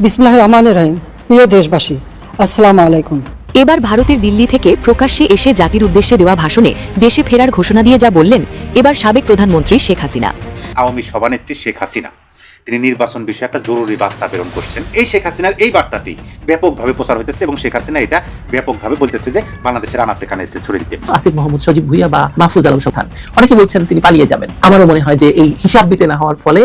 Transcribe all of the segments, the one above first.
বিসমিল্লাহির রহমানির রহিম। প্রিয় দেশবাসী, আসসালামু আলাইকুম। এবার ভারতের দিল্লি থেকে প্রকাশ্যে এসে জাতির উদ্দেশ্যে দেওয়া ভাষণে দেশে ফেরার ঘোষণা দিয়ে যা বললেন, এবার সাবেক প্রধানমন্ত্রী শেখ হাসিনা। আওয়ামী সভানেত্রী শেখ হাসিনা তিনি নির্বাচন বিষয়ে একটা জরুরি বার্তা প্রেরণ করছেন। এই শেখ হাসিনার এই বার্তাটি ব্যাপকভাবে প্রচার হইতেছে এবং শেখ হাসিনা এটা ব্যাপকভাবে বলতেছে যে বাংলাদেশের আনাচে কানাচে ছড়িয়ে দিতে। আসিফ মোহাম্মদ, সজীব ভুইয়া বা মাহফুজ আলম সোহান অনেকে বলছেন তিনি পালিয়ে যাবেন। আমারও মনে হয় যে এই হিসাব দিতে না হওয়ার ফলে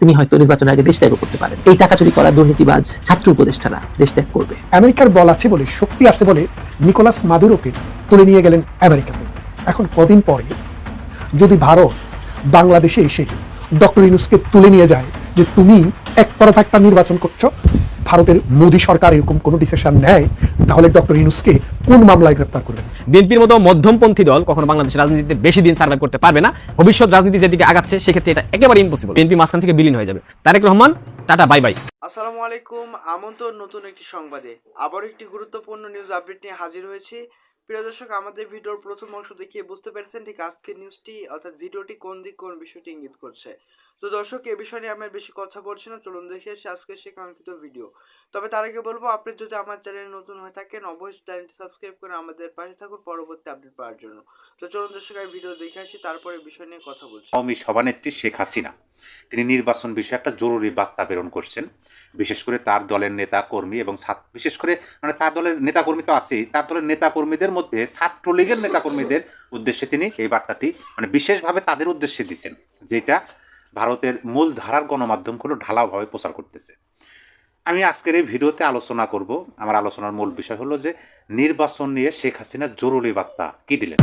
তিনি হয়তো নির্বাচনের আগে দেশ ত্যাগ করতে পারেন। এই টাকা চুরি করা দুর্নীতিবাজ ছাত্র উপদেষ্টারা দেশ ত্যাগ করবে। আমেরিকার বল আছে বলে, শক্তি আছে বলে নিকোলাস মাদুরোকে তুলে নিয়ে গেলেন আমেরিকাতে। এখন কদিন পরে যদি ভারত বাংলাদেশে এসে ডক্টর ইউনূসকে তুলে নিয়ে যায় যে তুমি একতরফা একটা নির্বাচন করছো, ভারতের মোদী সরকার এরকম কোনো ডিসিশন নেয়, তাহলে ডক্টর ইউনূসকে কোন মামলায় গ্রেপ্তার করবেন? বিএনপির মতো মধ্যমপন্থী দল কখনো বাংলাদেশের রাজনীতিতে বেশি দিন সার্ভাইভ করতে পারবে না। ভবিষ্যৎ রাজনীতি যেদিকে আগাচ্ছে সেক্ষেত্রে এটা একেবারে ইম্পসিবল। বিএনপি মাঝখান থেকে বিলীন হয়ে যাবে। Tarique Rahman, tata, bye bye. আসসালামু আলাইকুম, আমন্ত্রণ নতুন একটি সংবাদে। আবারও একটি গুরুত্বপূর্ণ নিউজ আপডেট নিয়ে হাজির হয়েছি। প্রিয় দর্শক, আমাদের ভিডিওর প্রথম অংশ দেখিয়ে বুঝতে পেরেছেন ঠিক আজকের নিউজটি অর্থাৎ ভিডিওটি কোন দিক কোন বিষয়টি ইঙ্গিত করছে। তো দর্শক, এ বিষয় নিয়ে আমি বেশি কথা বলছি না, চলুন দেখে আসি আজকের সেই কাঙ্ক্ষিত ভিডিও। তবে তার আগে বলবো, আপনি যদি আমার চ্যানেলে নতুন হয়ে থাকেন অবশ্যই চ্যানেলটি সাবস্ক্রাইব করে আমাদের পাশে থাকুন পরবর্তী আপডেট পাওয়ার জন্য। তো চলুন দর্শক, আমি ভিডিও দেখে আসি, তারপরে বিষয় নিয়ে কথা বলছি। আওয়ামী সভানেত্রী শেখ হাসিনা তিনি নির্বাচন বিষয়ে একটা জরুরি বার্তা প্রেরণ করছেন। বিশেষ করে তার দলের নেতা কর্মী এবং বিশেষ করে তার দলের নেতাকর্মী তো আছেই, তার দলের নেতাকর্মীদের মধ্যে ছাত্রলীগের নেতাকর্মীদের উদ্দেশ্যে তিনি এই বার্তাটি বিশেষভাবে তাদের উদ্দেশ্যে দিচ্ছেন, যেটা ভারতের মূল ধারার গণমাধ্যমগুলো ঢালাওভাবে প্রচার করতেছে। আমি আজকের এই ভিডিওতে আলোচনা করব। আমার আলোচনার মূল বিষয় হলো যে নির্বাচন নিয়ে শেখ হাসিনা জরুরি বার্তা কি দিলেন।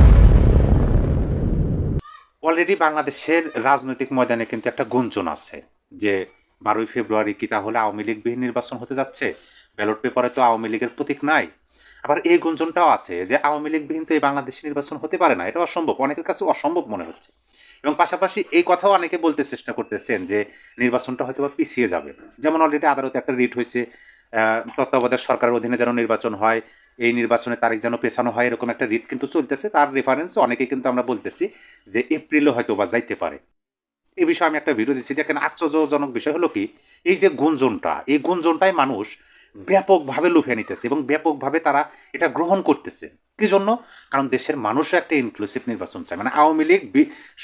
অলরেডি বাংলাদেশের রাজনৈতিক ময়দানে কিন্তু একটা গুঞ্জন আছে যে 12ই ফেব্রুয়ারি কি তাহলে আওয়ামী লীগবিহীন নির্বাচন হতে যাচ্ছে, ব্যালট পেপারে তো আওয়ামী লীগের প্রতীক নাই। আবার এই গুঞ্জনটাও আছে যে আওয়ামী লীগবিহীন তো এই বাংলাদেশে নির্বাচন হতে পারে না, এটা অসম্ভব, অনেকের কাছে অসম্ভব মনে হচ্ছে। এবং পাশাপাশি এই কথাও অনেকে বলতে চেষ্টা করতেছেন যে নির্বাচনটা হয়তো বা পিছিয়ে যাবে। যেমন অলরেডি আদালতে একটা রিট হয়েছে, তত্ত্বাবধায়ক সরকারের অধীনে যেন নির্বাচন হয়, এই নির্বাচনের তারিখ যেন পেছানো হয়, এরকম একটা রিট কিন্তু চলতেছে। তার রেফারেন্স অনেকে কিন্তু আমরা বলতেছি যে এপ্রিলও হয়তো বা যাইতে পারে। এই বিষয়ে আমি একটা ভিডিও দিচ্ছি। দেখেন, আশ্চর্যজনক বিষয় হলো কি, এই যে গুঞ্জনটা, এই গুঞ্জনটাই মানুষ ব্যাপকভাবে লুফে নিতেছে এবং ব্যাপকভাবে তারা এটা গ্রহণ করতেছে। কি জন্য? কারণ দেশের মানুষও একটা ইনক্লুসিভ নির্বাচন চায়, আওয়ামী লীগ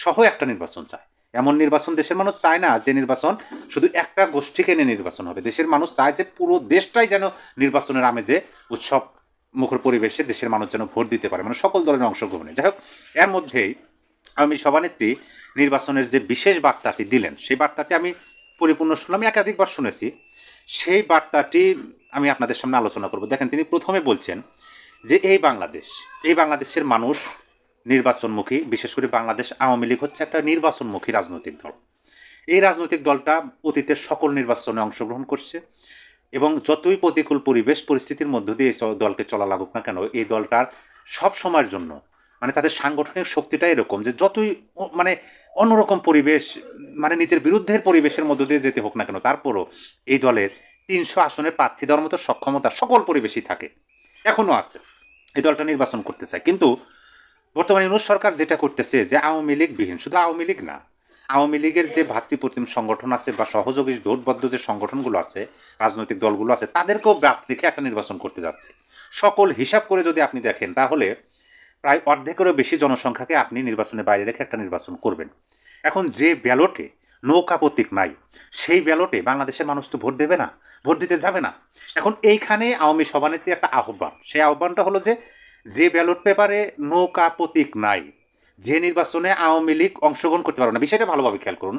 সহ একটা নির্বাচন চায়। এমন নির্বাচন দেশের মানুষ চায় না যে নির্বাচন শুধু একটা গোষ্ঠীকে নিয়ে নির্বাচন হবে। দেশের মানুষ চায় যে পুরো দেশটাই যেন নির্বাচনের আমেজে উৎসব মুখর পরিবেশে দেশের মানুষ যেন ভোট দিতে পারে, সকল দলের অংশগ্রহণে। যাই হোক, এর মধ্যেই আমি সভানেত্রী নির্বাচনের যে বিশেষ বার্তাটি দিলেন, সেই বার্তাটি আমি পরিপূর্ণ শুনলাম, একাধিকবার শুনেছি। সেই বার্তাটি আমি আপনাদের সামনে আলোচনা করব। দেখেন, তিনি প্রথমে বলছেন যে এই বাংলাদেশের মানুষ নির্বাচনমুখী, বিশেষ করে বাংলাদেশ আওয়ামী লীগ হচ্ছে একটা নির্বাচনমুখী রাজনৈতিক দল। এই রাজনৈতিক দলটা অতীতের সকল নির্বাচনে অংশগ্রহণ করছে এবং যতই প্রতিকূল পরিস্থিতির মধ্য দিয়ে এই দলকে চলা লাগুক না কেন, এই দলটার সব সময়ের জন্য তাদের সাংগঠনিক শক্তিটা এরকম যে যতই অন্যরকম পরিবেশ, নিজের বিরুদ্ধের পরিবেশের মধ্য দিয়ে যেতে হোক না কেন, তারপরও এই দলের 300 আসনে প্রার্থী দেওয়ার মতো সক্ষমতা সকল পরিবেশই থাকে, এখনও আছে। এই দলটা নির্বাচন করতে চায়। কিন্তু বর্তমানে ইউনূস সরকার যেটা করতেছে যে আওয়ামী লীগ বিহীন, শুধু আওয়ামী লীগ না, আওয়ামী লীগের যে ভাতৃপ্রতিম সংগঠন আছে বা সহযোগী জোটবদ্ধ যে সংগঠনগুলো আছে, রাজনৈতিক দলগুলো আছে, তাদেরকেও বাদ রেখে একটা নির্বাচন করতে যাচ্ছে। সকল হিসাব করে যদি আপনি দেখেন, তাহলে প্রায় অর্ধেকেরও বেশি জনসংখ্যাকে আপনি নির্বাচনের বাইরে রেখে একটা নির্বাচন করবেন। এখন যে ব্যালটে নৌকা প্রতীক নাই, সেই ব্যালটে বাংলাদেশের মানুষ তো ভোট দেবে না, ভোট দিতে যাবে না। এখন এইখানে আওয়ামী সভানেত্রী একটা আহ্বান, সেই আহ্বানটা হলো যে ব্যালট পেপারে নৌকা প্রতীক নাই, যে নির্বাচনে আওয়ামী লীগ অংশগ্রহণ করতে পারবে না, বিষয়টা ভালোভাবে খেয়াল করুন,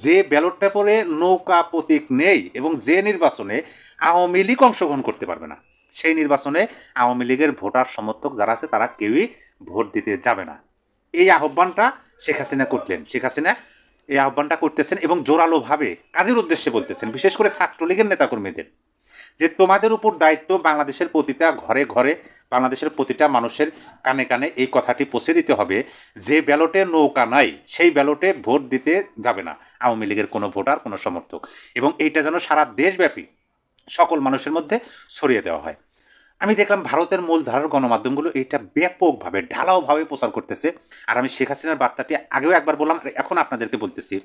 যে ব্যালট পেপারে নৌকা প্রতীক নেই এবং যে নির্বাচনে আওয়ামী লীগ অংশগ্রহণ করতে পারবে না, সেই নির্বাচনে আওয়ামী লীগের ভোটার সমর্থক যারা আছে তারা কেউই ভোট দিতে যাবে না। এই আহ্বানটা শেখ হাসিনা করলেন। শেখ হাসিনা এই আহ্বানটা করতেছেন এবং জোরালোভাবে কাদের উদ্দেশ্যে বলতেছেন, বিশেষ করে ছাত্রলীগের নেতাকর্মীদের, যে তোমাদের উপর দায়িত্ব বাংলাদেশের প্রতিটা ঘরে ঘরে, বাংলাদেশের প্রতিটা মানুষের কানে কানে এই কথাটি পৌঁছে দিতে হবে যে ব্যালটে নৌকা নাই, সেই ব্যালটে ভোট দিতে যাবে না আওয়ামী লীগের কোনো ভোটার, কোনো সমর্থক, এবং এইটা যেন সারা দেশব্যাপী সকল মানুষের মধ্যে ছড়িয়ে দেওয়া হয়। আমি দেখলাম ভারতের মূলধারার গণমাধ্যমগুলো এইটা ব্যাপকভাবে ঢালাওভাবে প্রচার করতেছে। আর আমি শেখ হাসিনার বার্তাটি আগেও একবার বললাম, এখন আপনাদেরকে বলতেছি।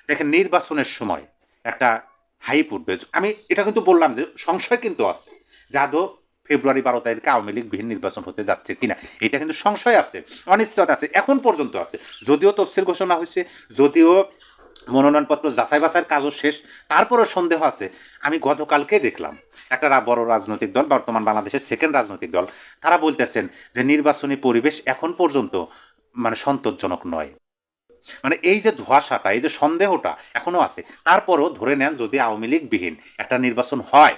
দেখেন, নির্বাচনের সময় একটা হাইপ উঠবে। আমি এটা কিন্তু বললাম যে সংশয় কিন্তু আছে যে আদৌ ফেব্রুয়ারি 12 তারিখে আওয়ামী লীগবিহীন নির্বাচন হতে যাচ্ছে কিনা, এটা কিন্তু সংশয় আছে, অনিশ্চয়তা আছে, এখন পর্যন্ত আছে। যদিও তফসিল ঘোষণা হয়েছে, যদিও মনোনয়নপত্র যাচাই বাছাইয়ের কাজও শেষ, তারপরেও সন্দেহ আছে। আমি গতকালকে দেখলাম একটা বড় রাজনৈতিক দল, বর্তমান বাংলাদেশের সেকেন্ড রাজনৈতিক দল, তারা বলতেছেন যে নির্বাচনী পরিবেশ এখন পর্যন্ত মানে সন্তোষজনক নয়। মানে এই যে ধোঁয়াশাটা, এই যে সন্দেহটা এখনো আছে। তারপরও ধরে নেন যদি আওয়ামী লীগবিহীন একটা নির্বাচন হয়,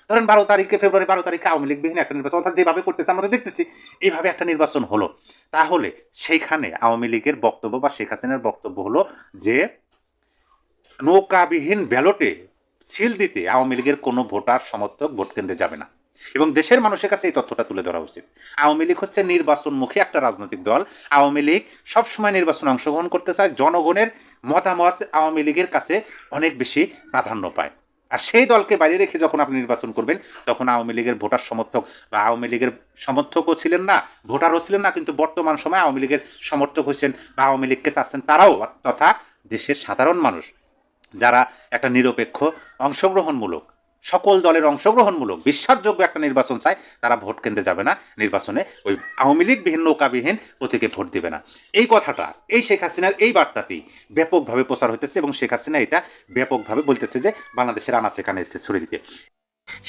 ধরেন 12 তারিখে, ফেব্রুয়ারি 12 তারিখে আওয়ামী লীগবিহীন একটা নির্বাচন, অর্থাৎ যেভাবে করতেছে আমরা দেখতেছি এইভাবে একটা নির্বাচন হলো, তাহলে সেইখানে আওয়ামী লীগের বক্তব্য বা শেখ হাসিনার বক্তব্য হলো যে নৌকাবিহীন ব্যালটে সিল দিতে আওয়ামী লীগের কোনো ভোটার সমর্থক ভোট কেন্দ্রে যাবে না, এবং দেশের মানুষের কাছে এই তথ্যটা তুলে ধরা উচিত। আওয়ামী লীগ হচ্ছে নির্বাচনমুখী একটা রাজনৈতিক দল। আওয়ামী লীগ সবসময় নির্বাচনে অংশগ্রহণ করতে চায়, জনগণের মতামত আওয়ামী লীগের কাছে অনেক বেশি প্রাধান্য পায়। আর সেই দলকে বাইরে রেখে যখন আপনি নির্বাচন করবেন, তখন আওয়ামী লীগের ভোটার সমর্থক বা আওয়ামী লীগের সমর্থকও ছিলেন না, ভোটারও ছিলেন না, কিন্তু বর্তমান সময়ে আওয়ামী লীগের সমর্থক হয়েছেন বা আওয়ামী লীগকে চাচ্ছেন তারাও, তথা দেশের সাধারণ মানুষ যারা একটা নিরপেক্ষ, অংশগ্রহণমূলক, সকল দলের অংশগ্রহণমূলক বিশ্বাসযোগ্য একটা নির্বাচন চায়, তারা ভোট কেন্দ্রে যাবে না, নির্বাচনে ওই আওয়ামী লীগবিহীন নৌকাবিহীন প্রতীকে ভোট দেবে না। এই কথাটা, এই শেখ হাসিনার এই বার্তাটি ব্যাপকভাবে প্রচার হইতেছে, এবং শেখ হাসিনা এটা ব্যাপকভাবে বলতেছে যে বাংলাদেশের আনাচে কানাচে ছড়িয়ে দিতে।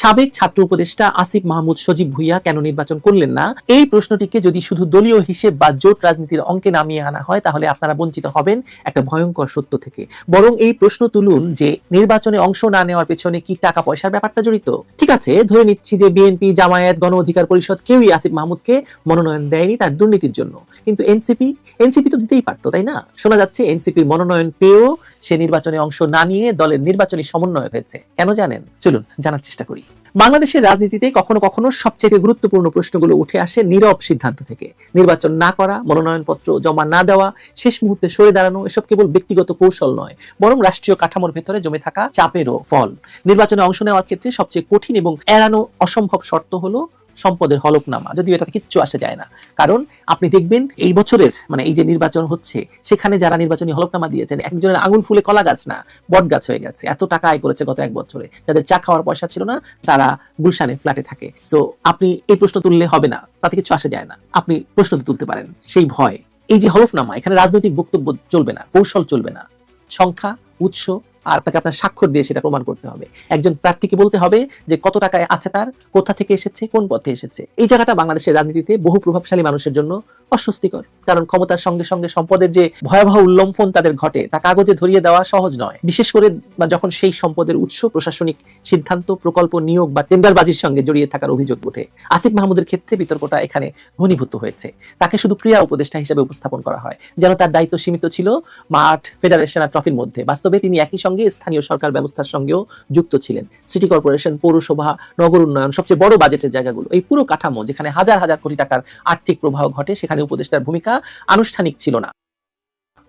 সাবেক ছাত্র উপদেষ্টা আসিফ মাহমুদ সজীব ভুইয়া কেন নির্বাচন করলেন না, এই প্রশ্নটিকে যদি শুধু দলীয় হিসেব বা জোট রাজনীতির অঙ্কে নামিয়ে আনা হয়, তাহলে আপনারা বঞ্চিত হবেন একটা ভয়ঙ্কর সত্য থেকে। বরং এই প্রশ্ন তুলুন যে নির্বাচনে অংশ না নেওয়ার পেছনে কি টাকা পয়সার ব্যাপারটা জড়িত? ঠিক আছে, ধরে নিচ্ছি যে বিএনপি, জামায়াত, গণ অধিকার পরিষদ কেউই আসিফ মাহমুদকে মনোনয়ন দেয়নি তার দুর্নীতির জন্য, কিন্তু এনসিপি তো দিতেই পারতো, তাই না? শোনা যাচ্ছে এনসিপির মনোনয়ন পেয়েও সে নির্বাচনে অংশ না নিয়ে দলের নির্বাচনী সমন্বয়ক হয়েছে। কেন জানেন? চলুন জানার চেষ্টা করি। বাংলাদেশের রাজনীতিতে কখনো কখনো সবচেয়ে গুরুত্বপূর্ণ প্রশ্নগুলো উঠে আসে নীরব সিদ্ধান্ত থেকে। নির্বাচন না করা, মনোনয়নপত্র জমা না দেওয়া, শেষ মুহূর্তে সরে দাঁড়ানো, এসব কেবল ব্যক্তিগত কৌশল নয়, বরং রাষ্ট্রীয় কাঠামোর ভেতরে জমে থাকা চাপেরও ফল। নির্বাচনে অংশ নেওয়ার ক্ষেত্রে সবচেয়ে কঠিন এবং এড়ানো অসম্ভব শর্ত হলো সম্পদের হলফনামা, যদিও এটাতে কিচ্ছু আসে যায় না। কারণ আপনি দেখবেন এই বছরের এই যে নির্বাচন হচ্ছে, সেখানে যারা নির্বাচনী হলফনামা দিয়েছেন, একজনের আঙুল ফুলে কলা গাছ না, বট গাছ হয়ে গেছে। এত টাকা আয় করেছে গত 1 বছরে। যাদের চা খাওয়ার পয়সা ছিল না, তারা গুলশানে ফ্ল্যাটে থাকে। সো আপনি এই প্রশ্ন তুললে হবে না, তাতে কিছু আসে যায় না। আপনি প্রশ্ন তুলতে পারেন, সেই ভয়। এই যে হলফনামা, এখানে রাজনৈতিক বক্তব্য চলবে না, কৌশল চলবে না, সংখ্যা, উৎস আর তাকে আপনার স্বাক্ষর দিয়ে সেটা প্রমাণ করতে হবে। একজন প্রার্থীকে বলতে হবে যে কত টাকায় আছে তার, কোথা থেকে এসেছে, কোন পথে এসেছে। এই জায়গাটা বাংলাদেশের রাজনীতিতে বহু প্রভাবশালী মানুষের জন্য অস্বস্তিকর, কারণ ক্ষমতার সঙ্গে সঙ্গে সম্পদের যে ভয়াবহ উল্লম্ফন তাদের ঘটে তা কাগজে ধরিয়ে দেওয়া সহজ নয়, বিশেষ করে যখন সেই সম্পদের উৎস প্রশাসনিক সিদ্ধান্ত, প্রকল্প, নিয়োগ বা টেন্ডারবাজির সঙ্গে জড়িয়ে থাকার অভিযোগ ওঠে। আসিফ মাহমুদের ক্ষেত্রে বিতর্কটা এখানে ঘনীভূত হয়েছে। তাকে শুধু ক্রীড়া উপদেষ্টা হিসেবে উপস্থাপন করা হয়, যেন তার দায়িত্ব সীমিত ছিল মাঠ, ফেডারেশন আর ট্রফির মধ্যে। বাস্তবে তিনি একই সঙ্গে স্থানীয় সরকার ব্যবস্থার সঙ্গেও যুক্ত ছিলেন। সিটি কর্পোরেশন, পৌরসভা, নগর উন্নয়ন, সবচেয়ে বড় বাজেটের জায়গাগুলো, এই পুরো কাঠামো যেখানে হাজার হাজার কোটি টাকার আর্থিক প্রবাহ ঘটে, সেখানে উপদেষ্টার ভূমিকা আনুষ্ঠানিক ছিল না।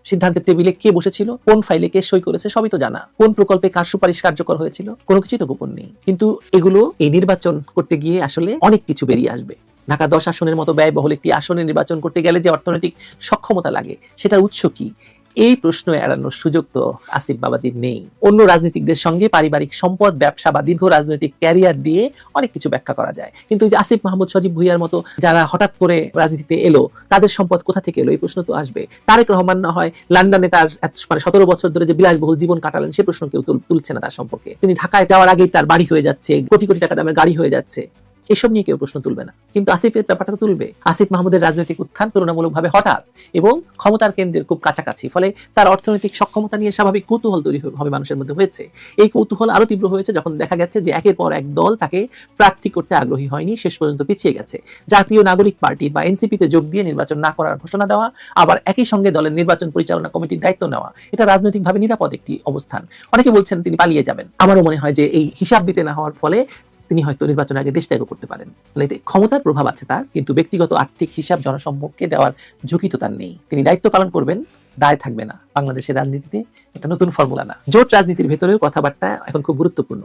সিদ্ধান্তের টেবিলে কে বসেছিল, কোন ফাইলে কে সই করেছে, সবই তো জানা। কোন প্রকল্পে কার সুপারিশ কার্যকর হয়েছিল, কোনো কিছুই তো গোপন নেই। কিন্তু এগুলো এই নির্বাচন করতে গিয়ে আসলে অনেক কিছু বেরিয়ে আসবে। ঢাকা 10 আসনের মতো ব্যয়বহুল একটি আসনে নির্বাচন করতে গেলে যে অর্থনৈতিক সক্ষমতা লাগে, সেটার উৎস কি, এই প্রশ্ন এড়ানোর সুযোগ তো আসিফ বাবাজির নেই। অন্য রাজনীতিকদের সঙ্গে পারিবারিক সম্পদ, ব্যবসা বা দীর্ঘ রাজনৈতিক ক্যারিয়ার দিয়ে অনেক কিছু ব্যাখ্যা করা যায়, কিন্তু এই যে আসিফ মাহমুদ, সজীব ভুইয়ার মতো যারা হঠাৎ করে রাজনীতিতে এলো, তাদের সম্পদ কোথা থেকে এলো, এই প্রশ্ন তো আসবে। তারেক রহমান না হয় লন্ডনে তার 17 বছর ধরে যে বিলাসবহুল জীবন কাটালেন, সে প্রশ্ন কেউ তুলছে না তার সম্পর্কে। তিনি ঢাকায় যাওয়ার আগেই তার বাড়ি হয়ে যাচ্ছে, কোটি কোটি টাকা দামের গাড়ি হয়ে যাচ্ছে, এসব নিয়ে কেউ প্রশ্ন তুলবে না। কিন্তু আসিফের ব্যাপারটা তো তুলবে। আসিফ মাহমুদের রাজনৈতিক উত্থান তুলনামূলকভাবে হঠাৎ এবং ক্ষমতার কেন্দ্রের খুব কাছাকাছি, ফলে তার অর্থনৈতিক সক্ষমতা নিয়ে স্বাভাবিক কৌতূহল তৈরি হবে মানুষের মধ্যে হয়েছে। এই কৌতূহল আরো তীব্র হয়েছে যখন দেখা গেছে যে একের পর এক দল তাকে প্রার্থী করতে আগ্রহী হয়নি, শেষ পর্যন্ত পিছিয়ে গেছে। জাতীয় নাগরিক পার্টি বা এনসিপিতে যোগ দিয়ে নির্বাচন না করার ঘোষণা দেওয়া, আবার একই সঙ্গে দলের নির্বাচন পরিচালনা কমিটির দায়িত্ব নেওয়া, এটা রাজনৈতিকভাবে নিরাপদ একটি অবস্থান। অনেকে বলছেন তিনি পালিয়ে যাবেন। আমারও মনে হয় যে এই হিসাব দিতে না হওয়ার ফলে তিনি হয়তো নির্বাচনের আগে দেশ ত্যাগ করতে পারেন। ক্ষমতার প্রভাব আছে তার, কিন্তু ব্যক্তিগত আর্থিক হিসাব জনসম্মুখে দেওয়ার ঝুঁকি তো তার নেই। তিনি দায়িত্ব পালন করবেন, দায় থাকবে না। বাংলাদেশের রাজনীতিতে এটা নতুন ফর্মুলা না। জোট রাজনীতির ভেতরেও কথাবার্তা এখন খুব গুরুত্বপূর্ণ।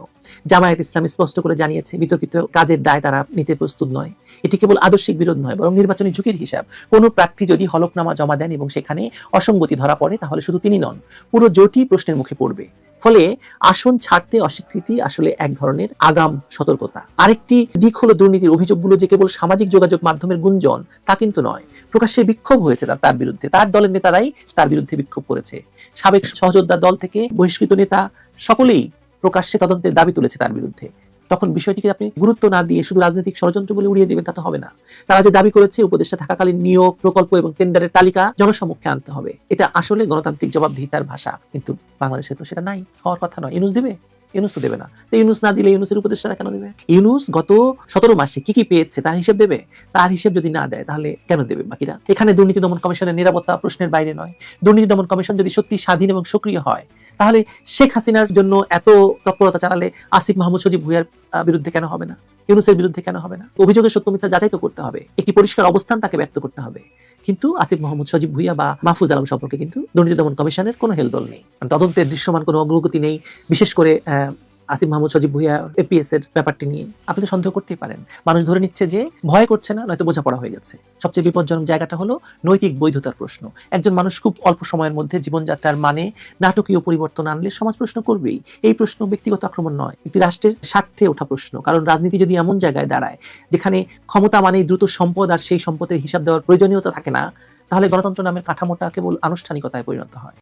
জামায়াত ইসলামী স্পষ্ট করে জানিয়েছে বিতর্কিত কাজের দায় তারা নিতে প্রস্তুত নয়। এটি কেবল আদর্শিক বিরোধ নয়, বরং নির্বাচনী ঝুঁকির হিসাব। কোনো প্রার্থী যদি হলফনামা জমা দেন এবং সেখানে অসঙ্গতি ধরা পড়ে, তাহলে শুধু তিনি নন, পুরো জোটই প্রশ্নের মুখে পড়বে। ফলে আসন ছাড়তে অস্বীকৃতি আসলে এক ধরনের আগাম সতর্কতা। আরেকটি দিক হলো দুর্নীতির অভিযোগগুলো যে কেবল সামাজিক যোগাযোগ মাধ্যমের গুঞ্জন তা কিন্তু নয়, প্রকাশ্যে বিক্ষোভ হয়েছে তার বিরুদ্ধে, তার দলের নেতারাই তার বিরুদ্ধে বিক্ষোভ করেছে। সাবেক সহযোদ্ধা দল থেকে বহিষ্কৃত নেতা সকলেই প্রকাশ্যে তদন্তের দাবি তুলেছে তার বিরুদ্ধে। তখন বিষয়টিকে আপনি গুরুত্ব না দিয়ে শুধু রাজনৈতিক ষড়যন্ত্র বলে উড়িয়ে দেবেন তা তো হবে না। তারা যে দাবি করেছে উপদেষ্টা থাকাকালীন নিয়োগ, প্রকল্প এবং টেন্ডারের তালিকা জনসম্মুখে আনতে হবে, এটা আসলে গণতান্ত্রিক জবাবদিহিতার ভাষা। কিন্তু বাংলাদেশে তো সেটা নাই, হওয়ার কথা নয়। ইউনূস দেবে? ইউনূস তো দেবে না। তো ইউনূস না দিলে ইউনূসের উপদেষ্টারা কেন দেবে? ইউনূস গত 17 মাসে কি কি পেয়েছে তার হিসেব দেবে? তার হিসেব যদি না দেয় তাহলে কেন দেবে বাকিরা? এখানে দুর্নীতি দমন কমিশনের নিরাপত্তা প্রশ্নের বাইরে নয়। দুর্নীতি দমন কমিশন যদি সত্যি স্বাধীন এবং সক্রিয় হয় তাহলে শেখ হাসিনার জন্য এত তৎপরতা চালালে আসিফ মাহমুদ সজীব ভুঁইয়ার বিরুদ্ধে কেন হবে না? ইউনূসের বিরুদ্ধে কেন হবে না? অভিযোগের সত্য মিথ্যা যাচাই তো করতে হবে, একটি পরিষ্কার অবস্থান তাকে ব্যক্ত করতে হবে। কিন্তু আসিফ মাহমুদ সজীব ভুঁইয়া বা মাহফুজ আলম সম্পর্কে কিন্তু দুর্নীতি দমন কমিশনের কোনো হেলদোল নেই, তদন্তের দৃশ্যমান কোনো অগ্রগতি নেই। বিশেষ করে আসিফ মাহমুদ সজীব ভুঁইয়া এপিএস এর ব্যাপারটি নিয়ে আপনি তো সন্দেহ করতেই পারেন। মানুষ ধরে নিচ্ছে যে ভয় করছে না, নয়তো বোঝাপড়া হয়ে গেছে। সবচেয়ে বিপজ্জনক জায়গাটা হলো নৈতিক বৈধতার প্রশ্ন। একজন মানুষ খুব অল্প সময়ের মধ্যে জীবনযাত্রার মানে নাটকীয় পরিবর্তন আনলে সমাজ প্রশ্ন করবেই। এই প্রশ্ন ব্যক্তিগত আক্রমণ নয়, একটি রাষ্ট্রের স্বার্থে ওঠা প্রশ্ন। কারণ রাজনীতি যদি এমন জায়গায় দাঁড়ায় যেখানে ক্ষমতা মানেই দ্রুত সম্পদ আর সেই সম্পদের হিসাব দেওয়ার প্রয়োজনীয়তা থাকে না, তাহলে গণতন্ত্র নামের কাঠামোটা কেবল আনুষ্ঠানিকতায় পরিণত হয়।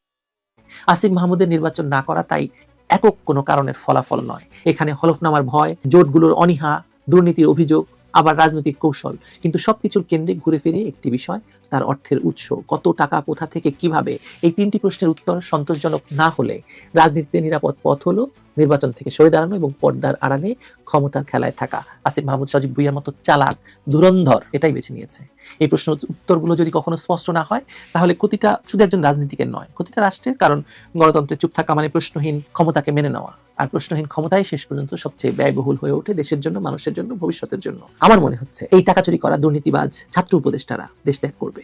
আসিফ মাহমুদের নির্বাচন না করা তাই একক কোনো কারণের ফলাফল নয়। এখানে হলফনামার ভয়, জোটগুলোর অনীহা, দুর্নীতির অভিযোগ, আবার রাজনৈতিক কৌশল। কিন্তু সবকিছুর কেন্দ্রে ঘুরে ফিরে একটি বিষয়, তার অর্থের উৎস। কত টাকা, কোথা থেকে, কিভাবে? এই তিনটি প্রশ্নের উত্তর সন্তোষজনক না হলে রাজনীতিতে নিরাপদ পথ হলো নির্বাচন থেকে সরে দাঁড়ানো এবং পর্দার আড়ালে ক্ষমতার খেলায় থাকা। আসিফ মাহমুদ সজীব ভুঁইয়ার মতো চালাক, ধুরন্ধর এটাই বেছে নিয়েছে। এই প্রশ্নের উত্তরগুলো যদি কখনো স্পষ্ট না হয় তাহলে ক্ষতিটা শুধু একজন রাজনীতিকের নয়, ক্ষতিটা রাষ্ট্রের। কারণ গণতন্ত্রে চুপ থাকা মানে প্রশ্নহীন ক্ষমতাকে মেনে নেওয়া, আর প্রশ্নহীন ক্ষমতাই শেষ পর্যন্ত সবচেয়ে ব্যয়বহুল হয়ে ওঠে দেশের জন্য, মানুষের জন্য, ভবিষ্যতের জন্য। আমার মনে হচ্ছে এই টাকা চুরি করা দুর্নীতিবাজ ছাত্র উপদেষ্টারা দেশ ত্যাগ করবে।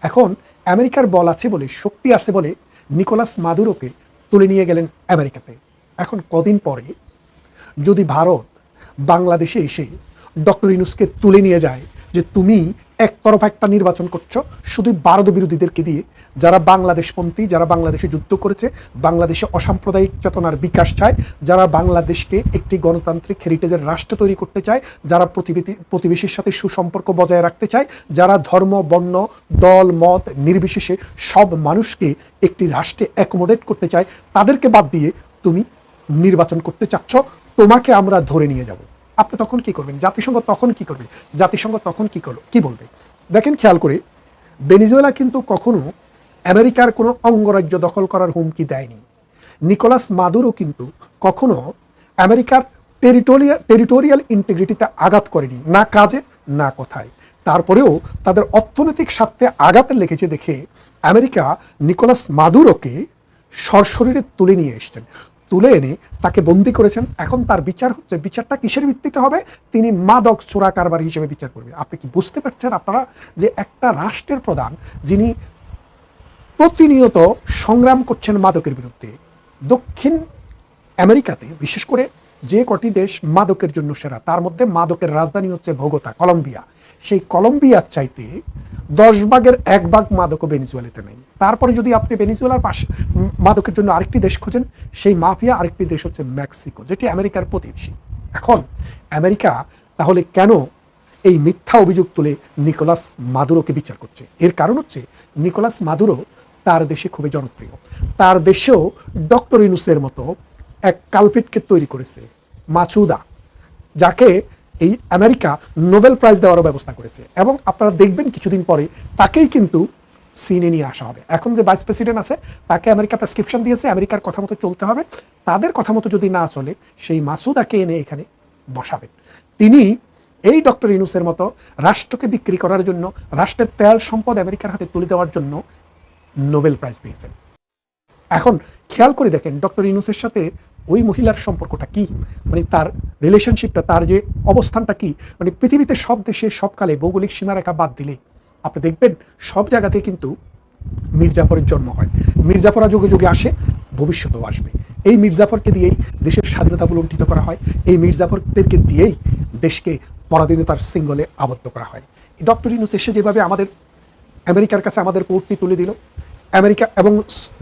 এখন আমেরিকার বল আছে বলে, শক্তি আছে বলে নিকোলাস মাদুরোকে তুলে নিয়ে গেলেন আমেরিকাতে। এখন কদিন পরে যদি ভারত বাংলাদেশে এসে ডক্টর ইউনূসকে তুলে নিয়ে যায় যে তুমি একতরফা একটা নির্বাচন করছো শুধু ভারত বিরোধীদেরকে দিয়ে, যারা বাংলাদেশপন্থী, যারা বাংলাদেশে যুদ্ধ করেছে, বাংলাদেশে অসাম্প্রদায়িক চেতনার বিকাশ চায়, যারা বাংলাদেশকে একটি গণতান্ত্রিক হেরিটেজের রাষ্ট্র তৈরি করতে চায়, যারা প্রতিবেশীর সাথে সুসম্পর্ক বজায় রাখতে চায়, যারা ধর্ম, বর্ণ, দল, মত নির্বিশেষে সব মানুষকে একটি রাষ্ট্রে অ্যাকোমোডেট করতে চায়, তাদেরকে বাদ দিয়ে তুমি নির্বাচন করতে চাচ্ছ, তোমাকে আমরা ধরে নিয়ে যাব। আপনি তখন কি করবেন? জাতিসংঘ তখন কি করবে? জাতিসংঘ তখন কি বলবে? দেখেন, খেয়াল করে, ভেনেজুয়েলা কিন্তু কখনো আমেরিকার কোনো অঙ্গরাজ্য দখল করার হুমকি দেয়নি। নিকোলাস মাদুরো কিন্তু কখনো আমেরিকার টেরিটোরিয়াল ইন্টিগ্রিটিতে আঘাত করেনি, না কাজে না কথায়। তারপরেও তাদের অর্থনৈতিক স্বার্থে আঘাত লেগেছে দেখে আমেরিকা নিকোলাস মাদুরোকে সশরীরে তুলে নিয়ে এসছেন, তুলে এনে তাকে বন্দি করেছেন। এখন তার বিচার হচ্ছে, বিচারটা কিসের ভিত্তিতে হবে? তিনি মাদক চোরা কারবার হিসেবে বিচার করবে। আপনি কি বুঝতে পারছেন আপনারা যে একটা রাষ্ট্রের প্রধান যিনি প্রতিনিয়ত সংগ্রাম করছেন মাদকের বিরুদ্ধে, দক্ষিণ আমেরিকাতে বিশেষ করে যে কটি দেশ মাদকের জন্য সেরা, তার মধ্যে মাদকের রাজধানী হচ্ছে বোগোতা, কলম্বিয়া। সেই কলম্বিয়ার চাইতে 10 ভাগের 1 ভাগ মাদকও ভেনেজুয়েলাতে নেই। তারপরে যদি আপনি ভেনেজুয়েলার পাশে মাদকের জন্য আরেকটি দেশ খোঁজেন, সেই মাফিয়া আরেকটি দেশ হচ্ছে মেক্সিকো, যেটি আমেরিকার প্রতিবেশী। এখন আমেরিকা তাহলে কেন এই মিথ্যা অভিযোগ তুলে নিকোলাস মাদুরোকে বিচার করছে? এর কারণ হচ্ছে নিকোলাস মাদুরো তার দেশে খুবই জনপ্রিয়। তার দেশেও ডক্টর ইউনূসের মতো এক কালপিটকে তৈরি করেছে, মাচুদা, যাকে এই আমেরিকা নোবেল প্রাইজ দেওয়ারও ব্যবস্থা করেছে। এবং আপনারা দেখবেন কিছুদিন পরে তাকেই কিন্তু সিনে নিয়ে আসা হবে। এখন যে ভাইস প্রেসিডেন্ট আছে তাকে আমেরিকা প্রেসক্রিপশন দিয়েছে, আমেরিকার কথা মতো চলতে হবে। তাদের কথা মতো যদি না চলে, সেই মাসুদাকে এনে এখানে বসাবেন। তিনি এই ডক্টর ইউনূসের মতো রাষ্ট্রকে বিক্রি করার জন্য, রাষ্ট্রের তেল সম্পদ আমেরিকার হাতে তুলে দেওয়ার জন্য নোবেল প্রাইজ পেয়েছেন। এখন খেয়াল করে দেখেন ডক্টর ইউনূসের সাথে ওই মহিলার সম্পর্কটা কি, মানে তার রিলেশনশিপটা, তার যে অবস্থানটা কি। মানে পৃথিবীতে সব দেশে সবকালে ভৌগোলিক সীমারেখা বাদ দিলে আপনি দেখবেন সব জায়গাতে কিন্তু মির্জাফরের জন্ম হয়, মির্জাফররা যুগে যুগে আসে, ভবিষ্যতেও আসবে। এই মির্জাফরকে দিয়েই দেশের স্বাধীনতা লুণ্ঠিত করা হয়, এই মির্জাফরদেরকে দিয়েই দেশকে পরাধীনতার সিঙ্গলে আবদ্ধ করা হয়। ডক্টর ইউনূস এসে যেভাবে আমাদের আমেরিকার কাছে আমাদের পোর্টটি তুলে দিল, আমেরিকা এবং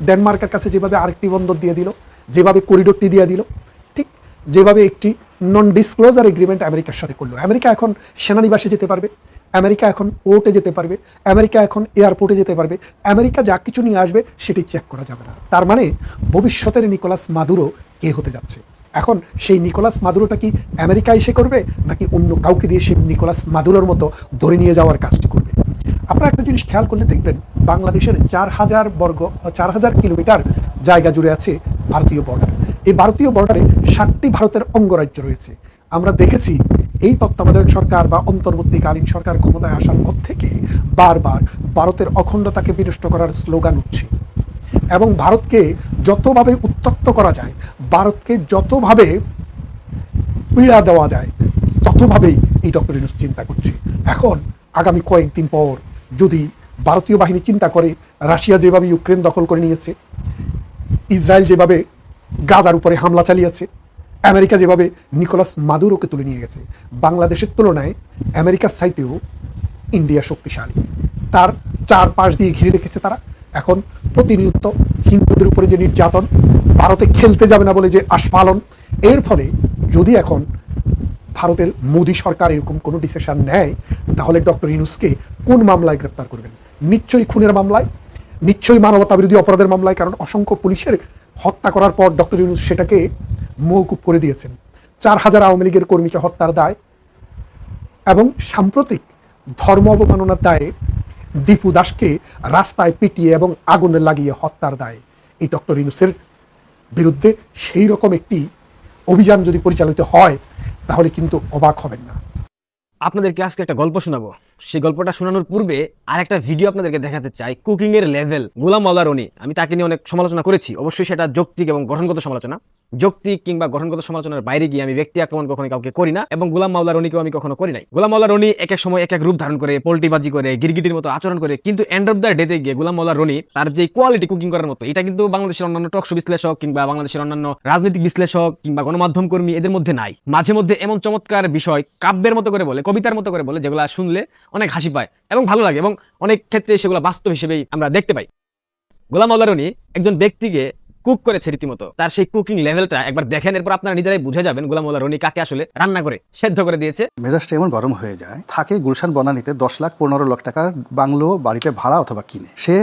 ডেনমার্কের কাছে যেভাবে আরেকটি বন্দর দিয়ে দিল, যেভাবে করিডোরটি দিয়ে দিল, ঠিক যেভাবে একটি নন ডিসক্লোজার এগ্রিমেন্ট আমেরিকার সাথে করলো। আমেরিকা এখন সেনানিবাসে যেতে পারবে, আমেরিকা এখন পোর্টে যেতে পারবে, আমেরিকা এখন এয়ারপোর্টে যেতে পারবে, আমেরিকা যা কিছু নিয়ে আসবে সেটি চেক করা যাবে না। তার মানে ভবিষ্যতের নিকোলাস মাদুরো কে হতে যাচ্ছে? এখন সেই নিকোলাস মাদুরোটা কি আমেরিকা এসে করবে, নাকি অন্য কাউকে দিয়ে সেই নিকোলাস মাদুরোর মতো ধরে নিয়ে যাওয়ার কাজটি করবে? আপনারা একটা জিনিস খেয়াল করলে দেখবেন, বাংলাদেশের 4,000 কিলোমিটার জায়গা জুড়ে আছে ভারতীয় বর্ডার। এই ভারতীয় বর্ডারে 7টি ভারতের অঙ্গরাজ্য রয়েছে। আমরা দেখেছি এই তত্ত্বাবধায়ক সরকার বা অন্তর্বর্তীকালীন সরকার ক্ষমতায় আসার পর থেকে বারবার ভারতের অখণ্ডতাকে বিনষ্ট করার স্লোগান উঠছে, এবং ভারতকে যতভাবে উত্তক্ত করা যায়, ভারতকে যতভাবে পীড়া দেওয়া যায়, ততভাবেই এই ডক্টর ইউনূস চিন্তা করছে। এখন আগামী কয়েকদিন পর যদি ভারতীয় বাহিনী চিন্তা করে, রাশিয়া যেভাবে ইউক্রেন দখল করে নিয়েছে, ইসরায়েল যেভাবে গাজার উপরে হামলা চালিয়েছে, আমেরিকা যেভাবে নিকোলাস মাদুরোকে তুলে নিয়ে গেছে, বাংলাদেশের তুলনায় আমেরিকার চাইতেও ইন্ডিয়া শক্তিশালী। তার চারপাশ দিয়ে ঘিরে রেখেছে তারা। এখন প্রতিনিয়ত হিন্দুদের উপরে যে নির্যাতন, ভারতে খেলতে যাবে না বলে যে আস্ফালন, এর ফলে যদি এখন ভারতের মোদী সরকার এরকম কোনো ডিসিশন নেয়, তাহলে ডক্টর ইউনূসকে কোন মামলায় গ্রেপ্তার করবেন? নিশ্চয়ই খুনের মামলায়, নিশ্চয়ই মানবতা বিরোধী অপরাধের মামলায়, কারণ অসংখ্য পুলিশের হত্যা করার পর ডক্টর ইউনূস সেটাকে মওকুফ করে দিয়েছেন। 4,000 আওয়ামী লীগের কর্মীকে হত্যার দায় এবং সাম্প্রতিক ধর্ম অবমাননার দায়ে দীপু দাসকে রাস্তায় পিটিয়ে এবং আগুনে লাগিয়ে হত্যার দায় এই ডক্টর ইউনূসের বিরুদ্ধে সেই রকম একটি অভিযান যদি পরিচালিত হয়, তাহলে কিন্তু অবাক হবেন না। আপনাদেরকে আজকে একটা গল্প শোনাবো। সেই গল্পটা শোনানোর পূর্বে আর একটা ভিডিও আপনাদেরকে দেখাতে চাই। কুকিং এর লেভেল, গোলাম মাওলা রনি। আমি তাকে নিয়ে অনেক সমালোচনা করেছি, অবশ্যই সেটা যৌক্তিক এবং গঠনগত সমালোচনা। যৌক্তিক কিংবা গঠনগত সমালোচনার বাইরে গিয়ে আমি ব্যক্তি আক্রমণ কখনো কাউকে করি না, এবং গোলাম মাওলা রনিকেও আমি কখনো করি নাই। গোলাম মাওলা রনি এক এক সময় এক এক রূপ ধারণ করে, পোল্টিবাজি করে, গিরগিটির মতো আচরণ করে, কিন্তু এন্ড অফ দ্য ডেতে গিয়ে গোলাম মাওলা রনি তার যে কোয়ালিটি কুকিং করার মতো, এটা কিন্তু বাংলাদেশের অন্যান্য টকশো বিশ্লেষক কিংবা বাংলাদেশের অন্যান্য রাজনৈতিক বিশ্লেষক কিংবা গণমাধ্যম কর্মী এদের মধ্যে নাই। মাঝে মধ্যে এমন চমৎকার বিষয় কাব্যের মতো করে বলে, কবিতার মতো করে বলে, যেগুলো শুনলে অনেক হাসি পায় এবং ভালো লাগে, এবং অনেক ক্ষেত্রে সেগুলো বাস্তব হিসেবেই আমরা দেখতে পাই। গোলাম মাওলা রনি একজন ব্যক্তিকে কুক করেছে রীতিমতো, তার সেই কুকিং লেভেলটা একবার দেখেন, এরপর আপনারা নিজেরাই বুঝে যাবেন গোলাম মাওলা রনি কাকে আসলে রান্না করে সেদ্ধ করে দিয়েছে। মেজাজটা এমন গরম হয়ে যায়, থাকে গুলশান বনানীতে 10,15,00,000 টাকার বাংলো বাড়িতে ভাড়া অথবা কিনে, সে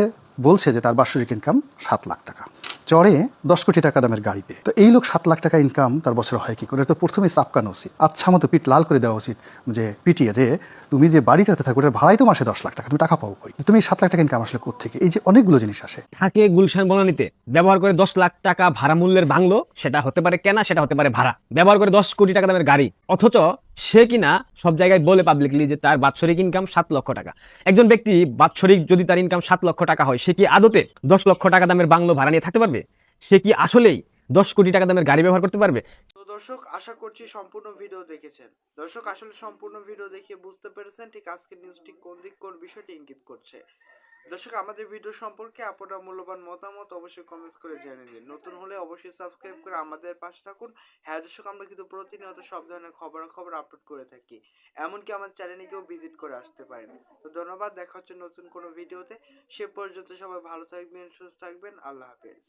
বলছে যে তার বার্ষিক ইনকাম 7 লাখ টাকা, চড়ে 10 কোটি টাকা দামের গাড়িতে। তো এই লোক 7 লাখ টাকা ইনকাম তার বছরে হয় কি করে? তো প্রথমেই চাপকানো উচিত, আচ্ছা মতো পিঠ লাল করে দেওয়া উচিত, যে পিটিয়ে, যে তুমি যে বাড়িটাতে থাকো ওটার ভাড়াই তো মাসে 10 লাখ টাকা, তুমি টাকা পাবো কই? তুমি 7 লাখ টাকা ইনকাম আসলে কোত্থেকে? এই যে অনেকগুলো জিনিস আসে। থাকে গুলশান বনানীতে, ব্যবহার করে 10 লাখ টাকা ভাড়া মূল্যের বাংলো, সেটা হতে পারে কেনা, সেটা হতে পারে ভাড়া, ব্যবহার করে 10 কোটি টাকা দামের গাড়ি, অথচ সে কিনা সব জায়গায় বলে পাবলিকলি যে তার বাৎসরিক ইনকাম 7 লক্ষ টাকা। একজন ব্যক্তি বাৎসরিক যদি তার ইনকাম 7 লক্ষ টাকা হয়, সে কি আদতে 10 লক্ষ টাকা দামের বাংলো ভাড়া নিয়ে থাকতে পারবে? সে কি আসলেই 10 কোটি টাকা দামের গাড়ি ব্যবহার করতে পারবে? তো দর্শক, আশা করছি সম্পূর্ণ ভিডিও দেখেছেন। দর্শক, আসলে সম্পূর্ণ ভিডিও দেখে বুঝতে পেরেছেন ঠিক আজকের নিউজটি কোন দিক কোন বিষয়টি ইঙ্গিত করছে। দর্শক, আমাদের ভিডিও সম্পর্কে আপনার মূল্যবান মতামত অবশ্যই কমেন্টস করে জানিয়ে দিন। নতুন হলে অবশ্যই সাবস্ক্রাইব করে আমাদের পাশে থাকুন। হ্যাঁ দর্শক, আমরা কিন্তু প্রতিনিয়ত সব ধরনের খবর আপলোড করে থাকি, এমনকি আমার চ্যানেলে কেউ ভিজিট করে আসতে পারেন। তো ধন্যবাদ, দেখা হচ্ছে নতুন কোনো ভিডিওতে। সে পর্যন্ত সবাই ভালো থাকবেন, সুস্থ থাকবেন। আল্লাহ হাফেজ।